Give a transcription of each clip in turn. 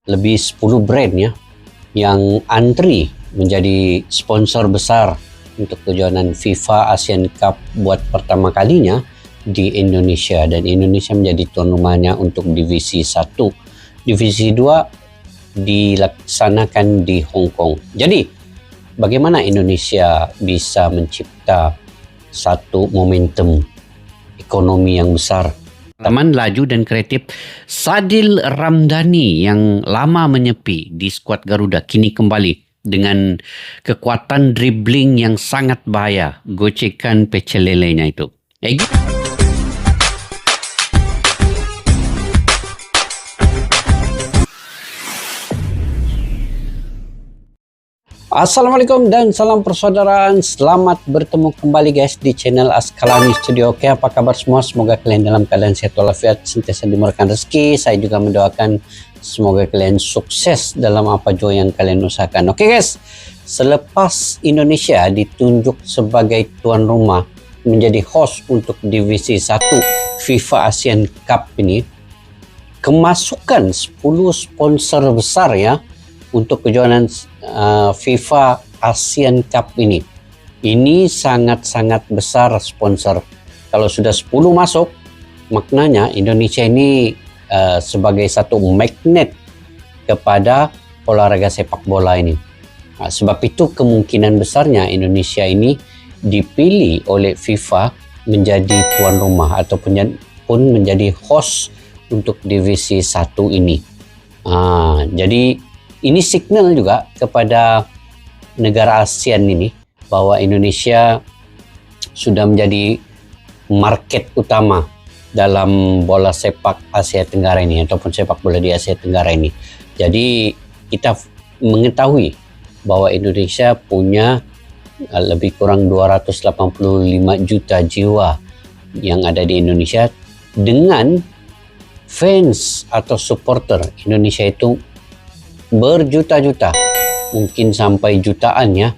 lebih 10 brand ya yang antri menjadi sponsor besar untuk kejuaraan FIFA Asian Cup buat pertama kalinya di Indonesia, dan Indonesia menjadi tuan rumahnya untuk divisi 1. Divisi 2 dilaksanakan di Hong Kong. Jadi bagaimana Indonesia bisa mencipta satu momentum ekonomi yang besar? Taman laju dan kreatif Sadil Ramdhani yang lama menyepi di skuad Garuda kini kembali dengan kekuatan dribbling yang sangat bahaya, gocekan pecelelenya itu. Assalamualaikum dan salam persaudaraan. Selamat bertemu kembali guys di channel Askalani Studio. Oke, apa kabar semua? Semoga kalian dalam keadaan sehat walafiat, sentiasa dimurahkan rezeki. Saya juga mendoakan semoga kalian sukses dalam apa jua yang kalian usahakan. Oke guys, selepas Indonesia ditunjuk sebagai tuan rumah menjadi host untuk divisi 1 FIFA Asian Cup ini, kemasukan 10 sponsor besar ya untuk kejuaraan FIFA Asian Cup ini. Ini sangat-sangat besar sponsor. Kalau sudah 10 masuk, maknanya Indonesia ini sebagai satu magnet kepada olahraga sepak bola ini. Sebab itu kemungkinan besarnya Indonesia ini dipilih oleh FIFA menjadi tuan rumah ataupun menjadi host untuk divisi 1 ini. Jadi ini signal juga kepada negara ASEAN ini bahwa Indonesia sudah menjadi market utama dalam bola sepak Asia Tenggara ini ataupun sepak bola di Asia Tenggara ini. Jadi kita mengetahui bahwa Indonesia punya lebih kurang 285 juta jiwa yang ada di Indonesia, dengan fans atau supporter Indonesia itu berjuta-juta, mungkin sampai jutaan ya.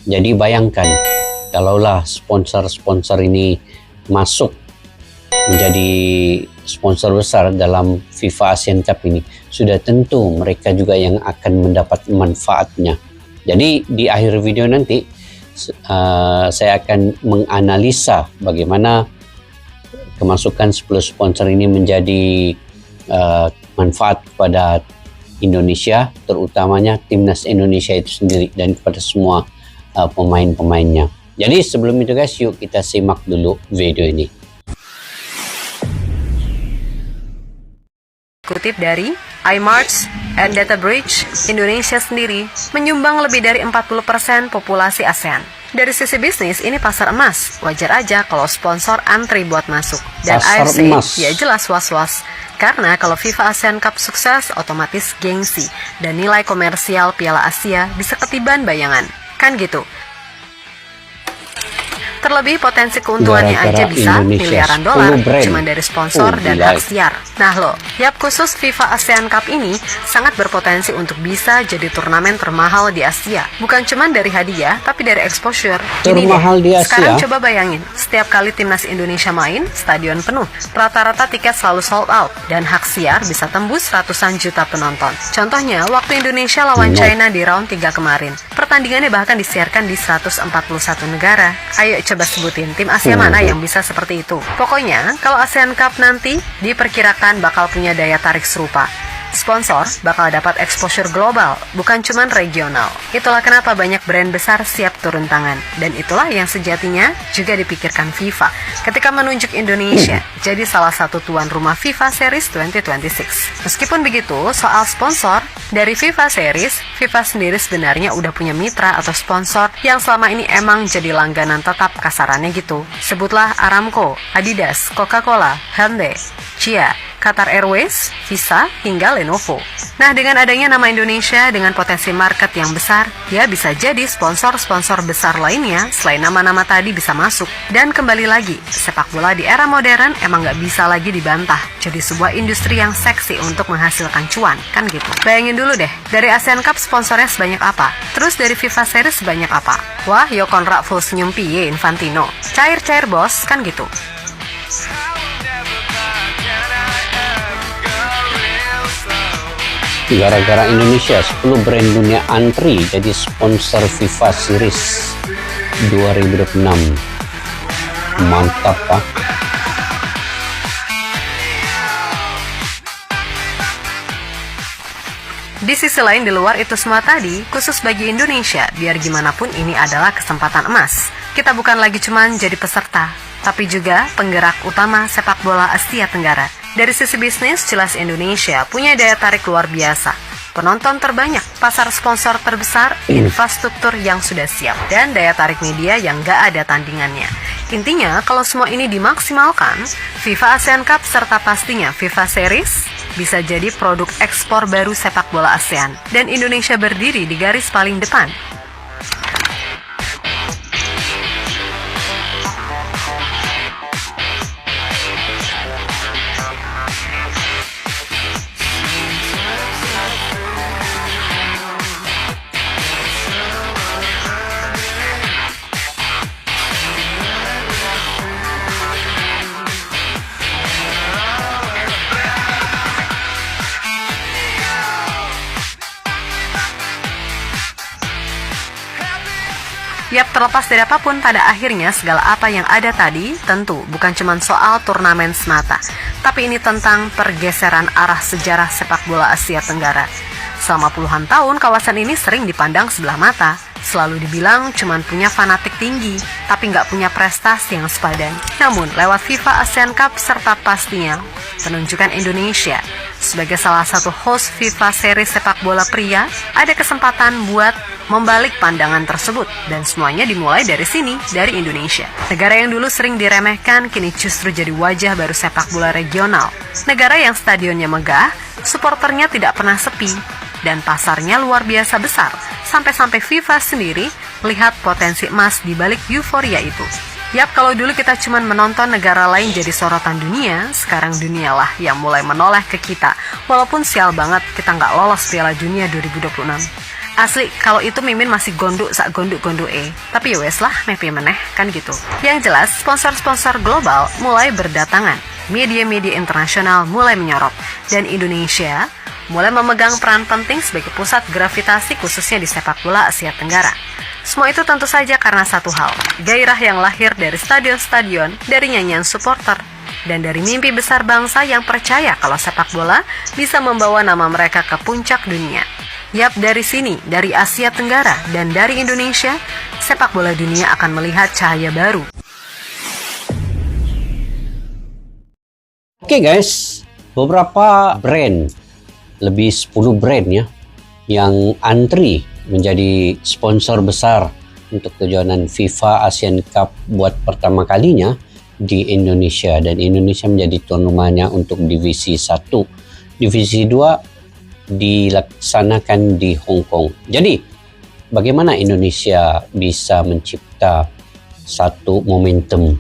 Jadi bayangkan kalaulah sponsor-sponsor ini masuk menjadi sponsor besar dalam FIFA Asian Cup ini, sudah tentu mereka juga yang akan mendapat manfaatnya. Jadi di akhir video nanti saya akan menganalisa bagaimana kemasukan 10 sponsor ini menjadi manfaat kepada Indonesia, terutamanya timnas Indonesia itu sendiri dan kepada semua pemain-pemainnya. Jadi sebelum itu guys, yuk kita simak dulu video ini. Kutip dari iMarch and Data Bridge, Indonesia sendiri menyumbang lebih dari 40% populasi ASEAN. Dari sisi bisnis, ini pasar emas. Wajar aja kalau sponsor antri buat masuk. Dan Pasar AFC, emas. ya jelas was-was. Karena kalau FIFA Asian Cup sukses, otomatis gengsi. Dan nilai komersial Piala Asia bisa ketiban bayangan. Kan gitu. Terlebih potensi keuntungannya aja bisa miliaran dolar cuma dari sponsor dan hak siar. Nah loh, yap khusus FIFA ASEAN Cup ini sangat berpotensi untuk bisa jadi turnamen termahal di Asia. Bukan cuma dari hadiah, tapi dari exposure. Termahal di Asia? Sekarang coba bayangin, setiap kali timnas Indonesia main, stadion penuh. Rata-rata tiket selalu sold out, dan hak siar bisa tembus ratusan juta penonton. Contohnya, waktu Indonesia lawan China di round 3 kemarin. Pertandingannya bahkan disiarkan di 141 negara. Ayo coba sebutin tim Asia mana yang bisa seperti itu. Pokoknya kalau ASEAN Cup nanti diperkirakan bakal punya daya tarik serupa. Sponsor bakal dapat exposure global, bukan cuman regional. Itulah kenapa banyak brand besar siap turun tangan. Dan itulah yang sejatinya juga dipikirkan FIFA ketika menunjuk Indonesia jadi salah satu tuan rumah FIFA Series 2026. Meskipun begitu, soal sponsor, dari FIFA Series, FIFA sendiri sebenarnya udah punya mitra atau sponsor yang selama ini emang jadi langganan tetap, kasarannya gitu. Sebutlah Aramco, Adidas, Coca-Cola, Hyundai, Kia, Qatar Airways, Visa, hingga Lenovo. Nah, dengan adanya nama Indonesia dengan potensi market yang besar, ya bisa jadi sponsor-sponsor besar lainnya selain nama-nama tadi bisa masuk. Dan kembali lagi, sepak bola di era modern emang nggak bisa lagi dibantah jadi sebuah industri yang seksi untuk menghasilkan cuan, kan gitu. Bayangin dulu deh, dari ASEAN Cup sponsornya sebanyak apa? Terus dari FIFA Series sebanyak apa? Wah, yo konrak full senyum piye Infantino. Cair-cair bos, kan gitu. Gara-gara Indonesia, 10 brand dunia antri jadi sponsor FIFA Series 2026. Mantap, Pak. Di sisi lain, di luar itu semua tadi, khusus bagi Indonesia, biar gimana pun ini adalah kesempatan emas. Kita bukan lagi cuman jadi peserta, tapi juga penggerak utama sepak bola Asia Tenggara. Dari sisi bisnis, jelas Indonesia punya daya tarik luar biasa. Penonton terbanyak, pasar sponsor terbesar, infrastruktur yang sudah siap, dan daya tarik media yang gak ada tandingannya. Intinya, kalau semua ini dimaksimalkan, FIFA ASEAN Cup serta pastinya FIFA Series bisa jadi produk ekspor baru sepak bola ASEAN, dan Indonesia berdiri di garis paling depan. Yap, terlepas dari apapun, pada akhirnya segala apa yang ada tadi tentu bukan cuma soal turnamen semata, tapi ini tentang pergeseran arah sejarah sepak bola Asia Tenggara. Selama puluhan tahun, kawasan ini sering dipandang sebelah mata, selalu dibilang cuma punya fanatik tinggi, tapi nggak punya prestasi yang sepadan. Namun, lewat FIFA ASEAN Cup serta pastinya penunjukan Indonesia sebagai salah satu host FIFA Series sepak bola pria, ada kesempatan buat membalik pandangan tersebut, dan semuanya dimulai dari sini, dari Indonesia. Negara yang dulu sering diremehkan kini justru jadi wajah baru sepak bola regional. Negara yang stadionnya megah, suporternya tidak pernah sepi, dan pasarnya luar biasa besar, sampai-sampai FIFA sendiri melihat potensi emas di balik euforia itu. Yap, kalau dulu kita cuma menonton negara lain jadi sorotan dunia, sekarang dunialah yang mulai menoleh ke kita, walaupun sial banget kita nggak lolos Piala Dunia 2026. Asli, kalau itu Mimin masih gondok sak gondok-gondok tapi ya wes lah, mepi meneh, kan gitu. Yang jelas, sponsor-sponsor global mulai berdatangan, media-media internasional mulai menyorot, dan Indonesia mulai memegang peran penting sebagai pusat gravitasi khususnya di sepak bola Asia Tenggara. Semua itu tentu saja karena satu hal, gairah yang lahir dari stadion-stadion, dari nyanyian supporter, dan dari mimpi besar bangsa yang percaya kalau sepak bola bisa membawa nama mereka ke puncak dunia. Yap, dari sini, dari Asia Tenggara, dan dari Indonesia, sepak bola dunia akan melihat cahaya baru. Oke guys, beberapa brand, lebih 10 brand ya, yang antri menjadi sponsor besar untuk kejuaraan FIFA ASEAN Cup buat pertama kalinya di Indonesia, dan Indonesia menjadi tuan rumahnya untuk divisi 1. Divisi 2 dilaksanakan di Hong Kong. Jadi, bagaimana Indonesia bisa mencipta satu momentum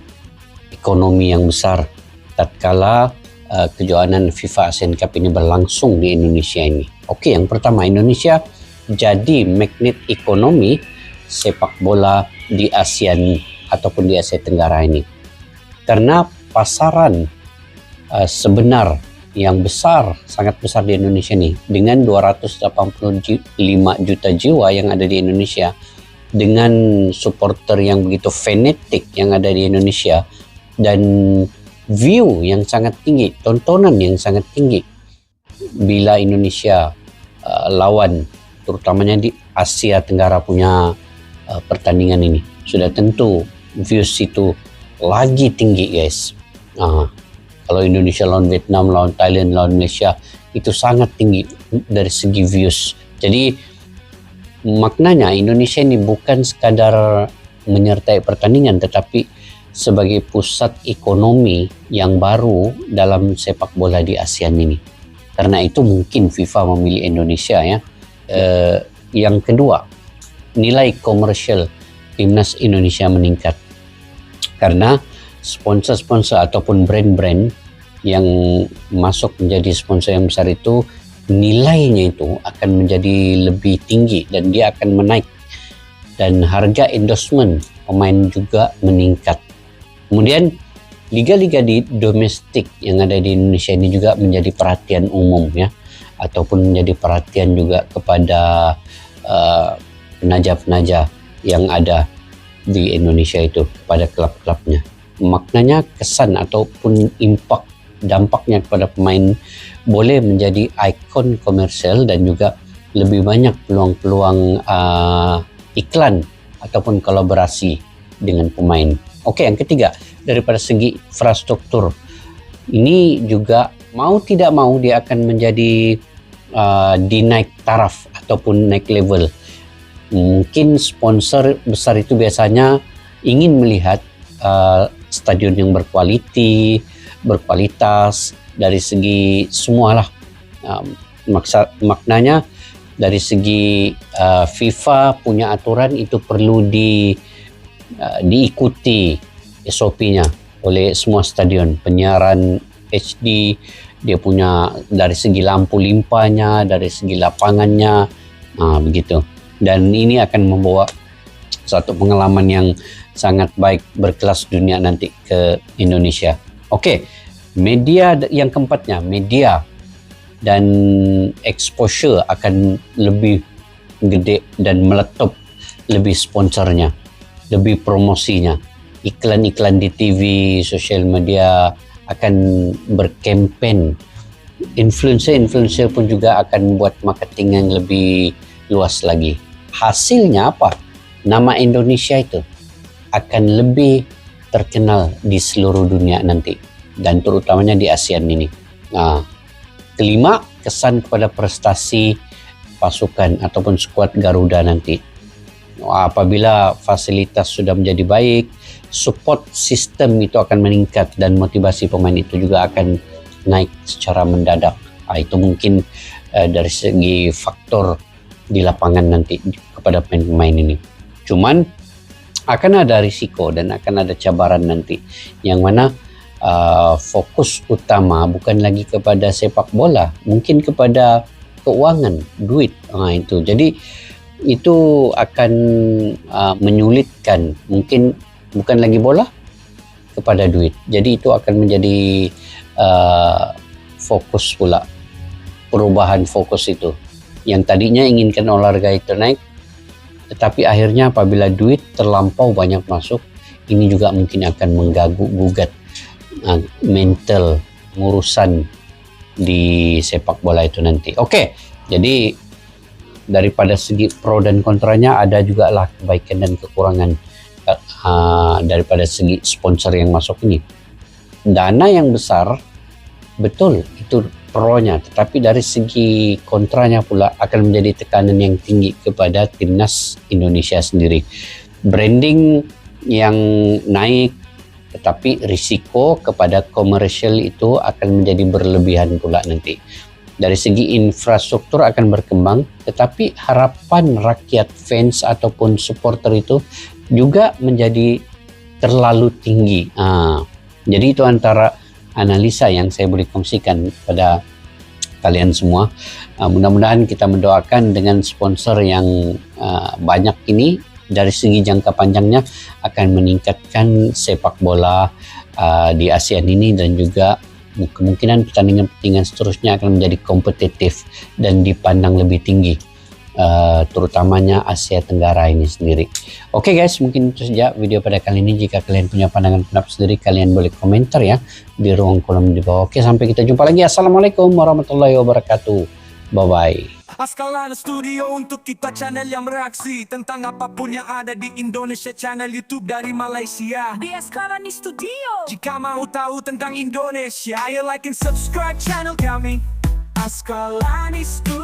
ekonomi yang besar tatkala kejuaraan FIFA ASEAN Cup ini berlangsung di Indonesia ini? Oke, yang pertama, Indonesia jadi magnet ekonomi sepak bola di ASEAN ataupun di Asia Tenggara ini. Karena pasaran sebenar yang besar, sangat besar di Indonesia nih, dengan 285 juta jiwa yang ada di Indonesia, dengan supporter yang begitu fanatik yang ada di Indonesia, dan view yang sangat tinggi, tontonan yang sangat tinggi bila Indonesia lawan, terutamanya di Asia Tenggara punya pertandingan ini, sudah tentu views itu lagi tinggi guys. Kalau Indonesia lawan Vietnam, lawan Thailand, lawan Malaysia, itu sangat tinggi dari segi views. Jadi maknanya Indonesia ini bukan sekadar menyertai pertandingan, tetapi sebagai pusat ekonomi yang baru dalam sepak bola di ASEAN ini. Karena itu mungkin FIFA memilih Indonesia ya. Yang kedua, nilai komersial timnas Indonesia meningkat. Karena sponsor-sponsor ataupun brand-brand yang masuk menjadi sponsor yang besar itu, nilainya itu akan menjadi lebih tinggi dan dia akan menaik, dan harga endorsement pemain juga meningkat. Kemudian liga-liga di domestik yang ada di Indonesia ini juga menjadi perhatian umum ya. ataupun menjadi perhatian juga kepada penaja-penaja yang ada di Indonesia itu kepada klub-klubnya. Maknanya kesan ataupun dampaknya kepada pemain boleh menjadi ikon komersial dan juga lebih banyak peluang-peluang iklan ataupun kolaborasi dengan pemain. Okey, yang ketiga, daripada segi infrastruktur, ini juga mau tidak mau dia akan menjadi dinaik taraf ataupun naik level. Mungkin sponsor besar itu biasanya ingin melihat stadion yang berkualitas dari segi semualah. Maknanya dari segi FIFA punya aturan itu perlu diikuti SOP-nya oleh semua stadion. Penyiaran HD, dia punya dari segi lampu limpahnya, dari segi lapangannya, begitu. Dan ini akan membawa satu pengalaman yang sangat baik berkelas dunia nanti ke Indonesia. Okey, media yang keempatnya, media dan exposure akan lebih gede dan meletup, lebih sponsornya, lebih promosinya. Iklan-iklan di TV, sosial media akan berkempen. Influencer pun juga akan buat marketing yang lebih luas lagi. Hasilnya apa? Nama Indonesia itu akan lebih terkenal di seluruh dunia nanti, dan terutamanya di ASEAN ini. Kelima, kesan kepada prestasi pasukan ataupun skuad Garuda nanti. Apabila fasilitas sudah menjadi baik, support sistem itu akan meningkat dan motivasi pemain itu juga akan naik secara mendadak. Itu mungkin dari segi faktor di lapangan nanti kepada pemain ini. Cuman akan ada risiko dan akan ada cabaran nanti, yang mana fokus utama bukan lagi kepada sepak bola, mungkin kepada keuangan, duit. Itu. Jadi itu akan menyulitkan, mungkin bukan lagi bola, kepada duit. Jadi itu akan menjadi fokus pula, perubahan fokus itu. Yang tadinya inginkan olahraga itu naik, tetapi akhirnya apabila duit terlampau banyak masuk, ini juga mungkin akan mengganggu-gugat mental urusan di sepak bola itu nanti. Okey, jadi daripada segi pro dan kontranya ada juga lah kebaikan dan kekurangan daripada segi sponsor yang masuk ini. Dana yang besar, betul, itu pro-nya, tetapi dari segi kontranya pula akan menjadi tekanan yang tinggi kepada timnas Indonesia sendiri. Branding yang naik, tetapi risiko kepada komersial itu akan menjadi berlebihan pula nanti. Dari segi infrastruktur akan berkembang, tetapi harapan rakyat, fans ataupun supporter itu juga menjadi terlalu tinggi. Jadi itu antara analisa yang saya boleh kongsikan pada kalian semua. Mudah-mudahan kita mendoakan dengan sponsor yang banyak ini, dari segi jangka panjangnya akan meningkatkan sepak bola di ASEAN ini, dan juga kemungkinan pertandingan-pertandingan seterusnya akan menjadi kompetitif dan dipandang lebih tinggi, terutamanya Asia Tenggara ini sendiri. Oke guys, mungkin itu saja video pada kali ini. Jika kalian punya pandangan pendapat sendiri, kalian boleh komentar ya di ruang kolom di bawah. Oke, sampai kita jumpa lagi. Assalamualaikum warahmatullahi wabarakatuh. Bye bye. Askalana Studio untuk kita channel yang bereaksi tentang apapun yang ada di Indonesia, channel YouTube dari Malaysia di Askalani Studio. Jika mau tahu tentang Indonesia, ayo like and subscribe channel kami Askalani Studio.